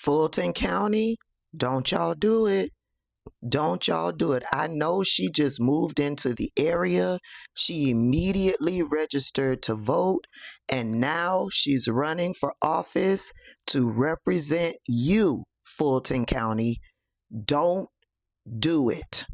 Fulton County, don't y'all do it. Don't y'all do it. I know she just moved into the area. She immediately registered to vote, and now she's running for office to represent you, Fulton County. Don't do it.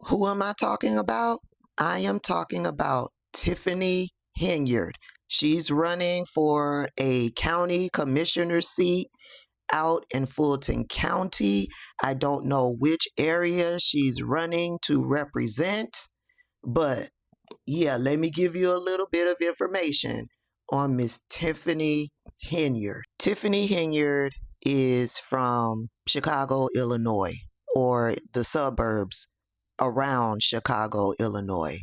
Who am I talking about? I am talking about Tiffany Henyard. She's running for a county commissioner seat out in Fulton County. I don't know which area she's running to represent, but yeah, let me give you a little bit of information on Miss Tiffany Henyard. Tiffany Henyard is from Chicago, Illinois, or the suburbs around Chicago, Illinois.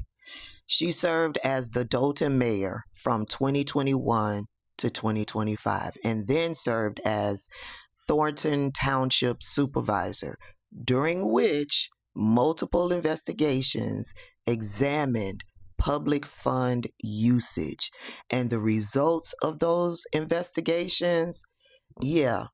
She served as the Dolton mayor from 2021 to 2025 and then served as Thornton Township supervisor, during which multiple investigations examined public fund usage. And the results of those investigations, yeah,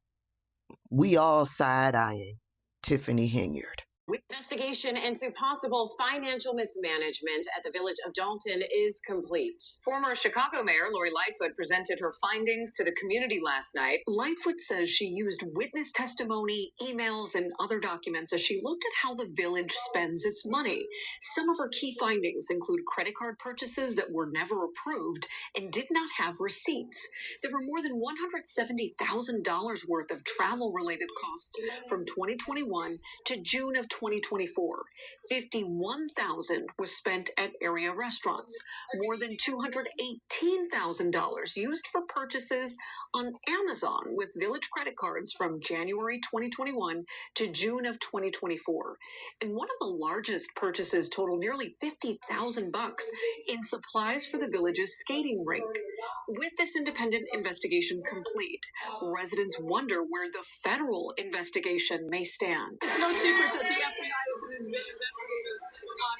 we all side-eyeing Tiffany Henyard. Investigation into possible financial mismanagement at the village of Dalton is complete. Former Chicago Mayor Lori Lightfoot presented her findings to the community last night. Lightfoot says she used witness testimony, emails, and other documents as she looked at how the village spends its money. Some of her key findings include credit card purchases that were never approved and did not have receipts. There were more than $170,000 worth of travel-related costs from 2021 to June of 2024. $51,000 was spent at area restaurants. More than $218,000 used for purchases on Amazon with village credit cards from January 2021 to June of 2024. And one of the largest purchases totaled nearly $50,000 in supplies for the village's skating rink. With this independent investigation complete, residents wonder where the federal investigation may stand. It's no secret that the FBI has been investigating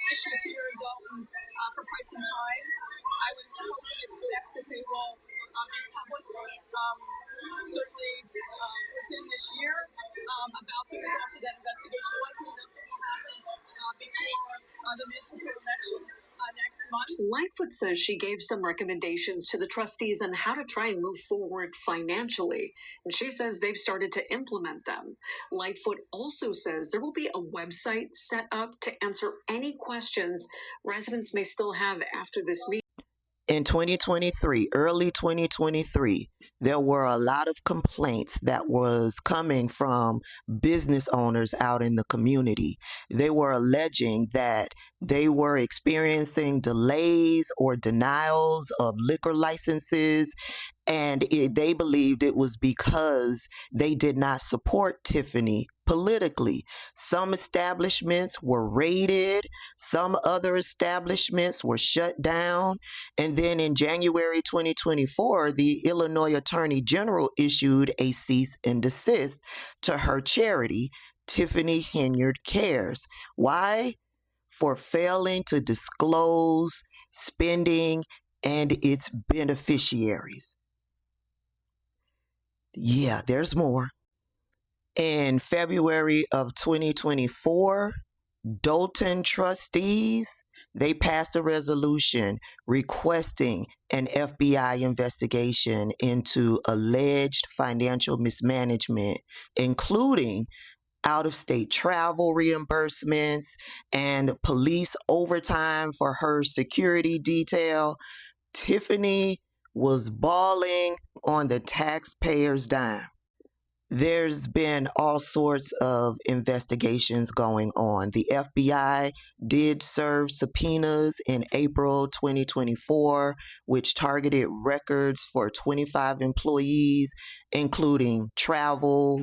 issues here in Dalton for quite some time. I would hope and expect that they will be public, certainly within this year, about the results of that investigation. Likely nothing will happen before the municipal election next month. Lightfoot says she gave some recommendations to the trustees on how to try and move forward financially, and she says they've started to implement them. Lightfoot also says there will be a website set up to answer any questions residents may still have after this meeting. In 2023, early 2023, there were a lot of complaints that was coming from business owners out in the community. They were alleging that they were experiencing delays or denials of liquor licenses, and they believed it was because they did not support Tiffany politically. Some establishments were raided, some other establishments were shut down, and then in January 2024, the Illinois Attorney General issued a cease and desist to her charity, Tiffany Henyard Cares. Why? For failing to disclose spending and its beneficiaries. Yeah, there's more. In February of 2024, Dolton trustees, they passed a resolution requesting an FBI investigation into alleged financial mismanagement, including out-of-state travel reimbursements and police overtime for her security detail. Tiffany was balling on the taxpayers' dime. There's been all sorts of investigations going on. The FBI did serve subpoenas in April 2024, which targeted records for 25 employees, including travel,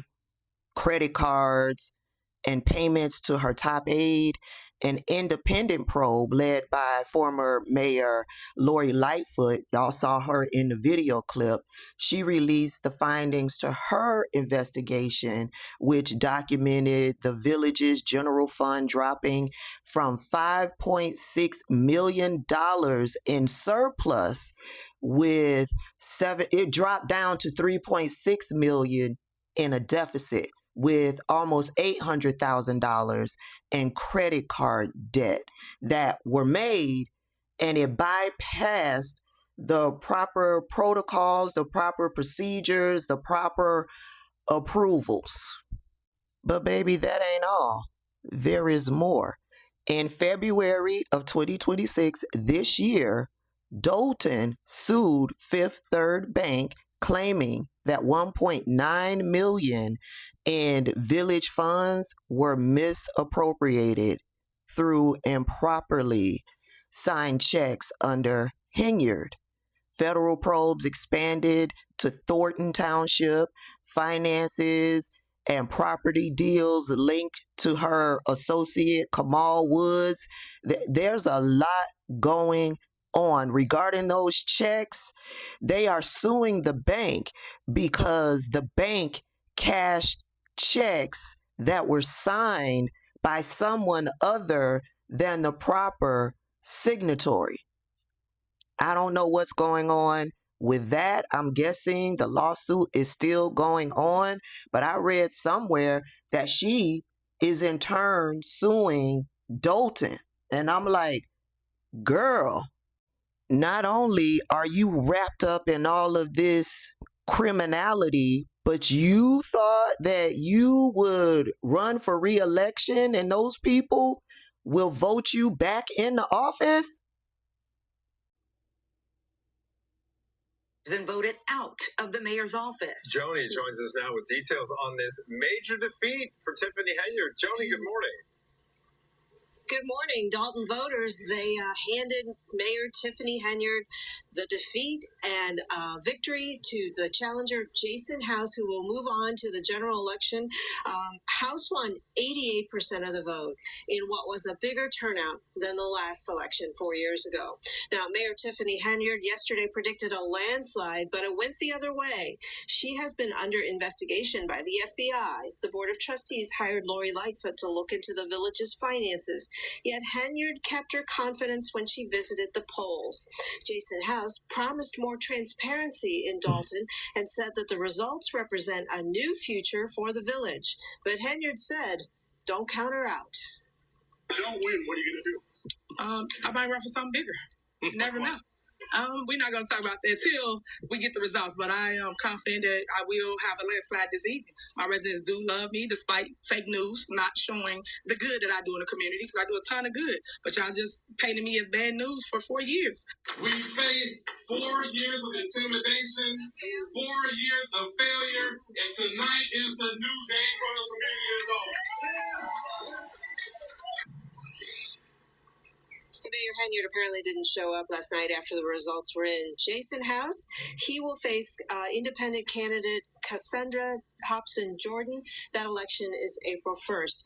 credit cards, and payments to her top aide. An independent probe led by former Mayor Lori Lightfoot, y'all saw her in the video clip, she released the findings to her investigation, which documented the village's general fund dropping from $5.6 million in surplus it dropped down to $3.6 million in a deficit, with almost $800,000 in credit card debt that were made, and it bypassed the proper protocols, the proper procedures, the proper approvals. But baby, that ain't all. There is more. In February of 2026, this year, Dolton sued Fifth Third Bank, claiming that $1.9 million in village funds were misappropriated through improperly signed checks under Henyard. Federal probes expanded to Thornton Township, finances and property deals linked to her associate Kamal Woods. There's a lot going on regarding those checks. They are suing the bank because the bank cashed checks that were signed by someone other than the proper signatory. I don't know what's going on with that. I'm guessing the lawsuit is still going on, but I read somewhere that she is in turn suing Dolton. And I'm like, girl, not only are you wrapped up in all of this criminality, but you thought that you would run for re-election and those people will vote you back into office? Been voted out of the mayor's office. Joni joins us now with details on this major defeat for Tiffany Henyard. Joni, good morning. Good morning. Dalton voters, they handed Mayor Tiffany Henyard the defeat and victory to the challenger, Jason House, who will move on to the general election. House won 88% of the vote in what was a bigger turnout than the last election 4 years ago. Now, Mayor Tiffany Henyard yesterday predicted a landslide, but it went the other way. She has been under investigation by the FBI. The Board of Trustees hired Lori Lightfoot to look into the village's finances. Yet Henyard kept her confidence when she visited the polls. Jason House promised more transparency in Dalton and said that the results represent a new future for the village. But Henyard said, don't count her out. If you don't win, what are you going to do? I might run for something bigger. You never know. We're not going to talk about that till we get the results, but I am confident that I will have a landslide this evening. My residents do love me despite fake news not showing the good that I do in the community, because I do a ton of good, but y'all just painted me as bad news for 4 years. We faced 4 years of intimidation, 4 years of failure, and tonight is the new day for the community as a whole. Mayor Henyard apparently didn't show up last night after the results were in. Jason House, he will face independent candidate Cassandra Hobson-Jordan. That election is April 1st.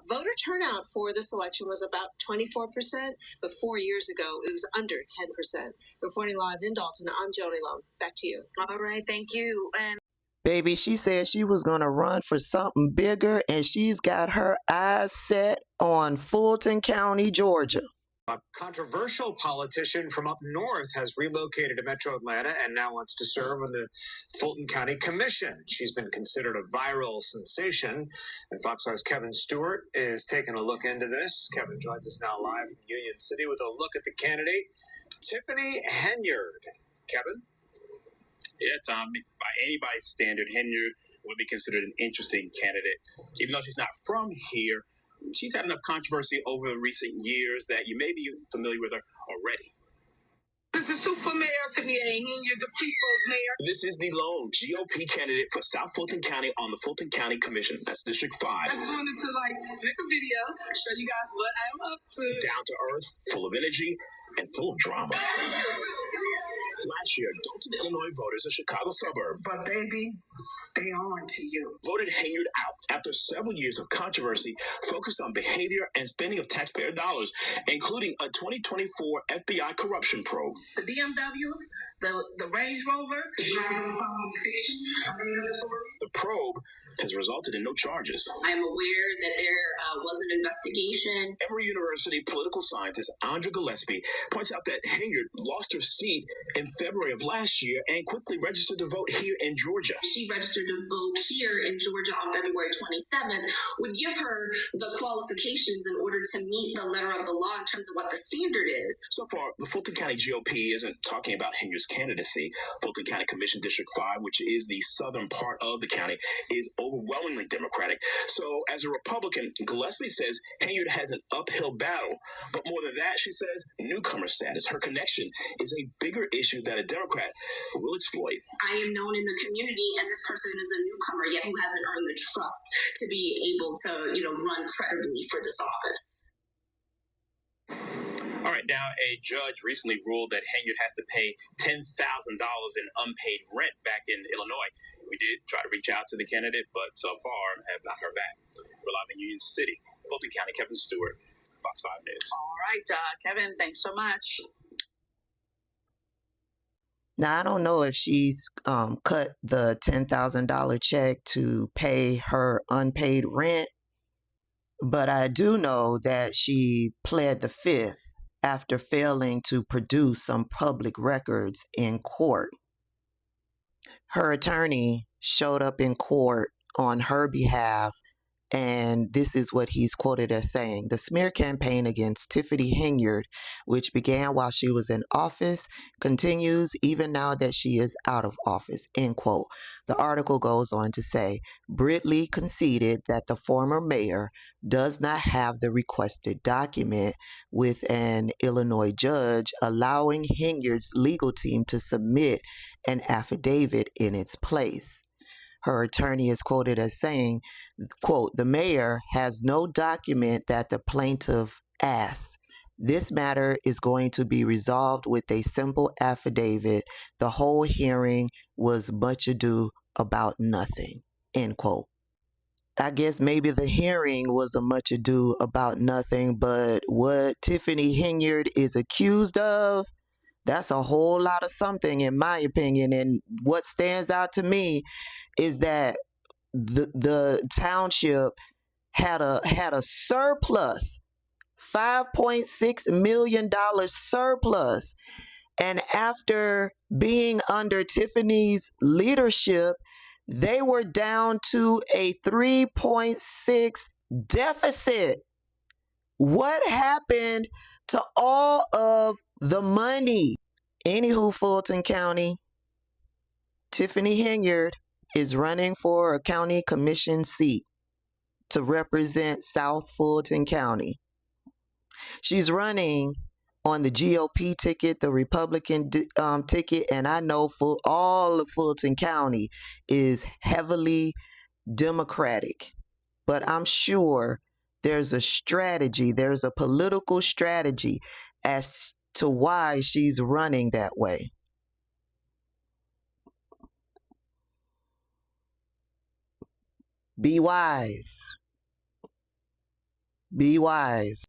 Voter turnout for this election was about 24%, but 4 years ago it was under 10%. Reporting live in Dalton, I'm Joni Lone. Back to you. All right, thank you. And Baby, she said she was going to run for something bigger, and she's got her eyes set on Fulton County, Georgia. A controversial politician from up north has relocated to Metro Atlanta and now wants to serve on the Fulton County Commission. She's been considered a viral sensation, and Fox 5's Kevin Stewart is taking a look into this. Kevin joins us now live from Union City with a look at the candidate, Tiffany Henyard. Kevin? Yeah, Tom, by anybody's standard, Henyard would be considered an interesting candidate. Even though she's not from here, she's had enough controversy over the recent years that you may be familiar with her already. This is super mayor Tiffany Henyard, the people's mayor. This is the lone GOP candidate for South Fulton County on the Fulton County Commission. That's District 5. I just wanted to make a video, show you guys what I'm up to. Down to earth, full of energy, and full of drama. Last year, Dalton, Illinois voters, a Chicago suburb, But baby, they on to you. voted Henyard out after several years of controversy focused on behavior and spending of taxpayer dollars, including a 2024 FBI corruption probe. The BMWs, the Range Rovers, The probe has resulted in no charges. I am aware that there was an investigation. Emory University political scientist Andra Gillespie points out that Henyard lost her seat in February of last year and quickly registered to vote here in Georgia. She registered to vote here in Georgia on February 27th, would give her the qualifications in order to meet the letter of the law in terms of what the standard is. So far, the Fulton County GOP isn't talking about Henyard's candidacy. Fulton County Commission District 5, which is the southern part of the county, is overwhelmingly Democratic. So as a Republican, Gillespie says Henyard has an uphill battle. But more than that, she says newcomer status, her connection, is a bigger issue that a Democrat will exploit. I am known in the community, and this person is a newcomer, yet who hasn't earned the trust to be able to, run credibly for this office. All right, now a judge recently ruled that Henyard has to pay $10,000 in unpaid rent back in Illinois. We did try to reach out to the candidate, but so far have not heard back. We're live in Union City, Fulton County. Kevin Stewart, Fox 5 News. All right, Kevin, thanks so much. Now, I don't know if she's cut the $10,000 check to pay her unpaid rent, but I do know that she pled the fifth after failing to produce some public records in court. Her attorney showed up in court on her behalf, and this is what he's quoted as saying: "The smear campaign against Tiffany Henyard, which began while she was in office, continues even now that she is out of office," end quote. The article goes on to say, Britley conceded that the former mayor does not have the requested document, with an Illinois judge allowing Henyard's legal team to submit an affidavit in its place. Her attorney is quoted as saying, quote, "The mayor has no document that the plaintiff asked. This matter is going to be resolved with a simple affidavit. The whole hearing was much ado about nothing," end quote. I guess maybe the hearing was a much ado about nothing, but what Tiffany Henyard is accused of, that's a whole lot of something, in my opinion. And what stands out to me is that the township had a surplus, $5.6 million surplus. And after being under Tiffany's leadership, they were down to a 3.6 deficit. What happened to all of the money? Anywho, Fulton County, Tiffany Henyard is running for a county commission seat to represent South Fulton County. She's running on the GOP ticket, the Republican ticket, and I know all of Fulton County is heavily Democratic. But I'm sure there's a strategy, there's a political strategy as to why she's running that way. Be wise. Be wise.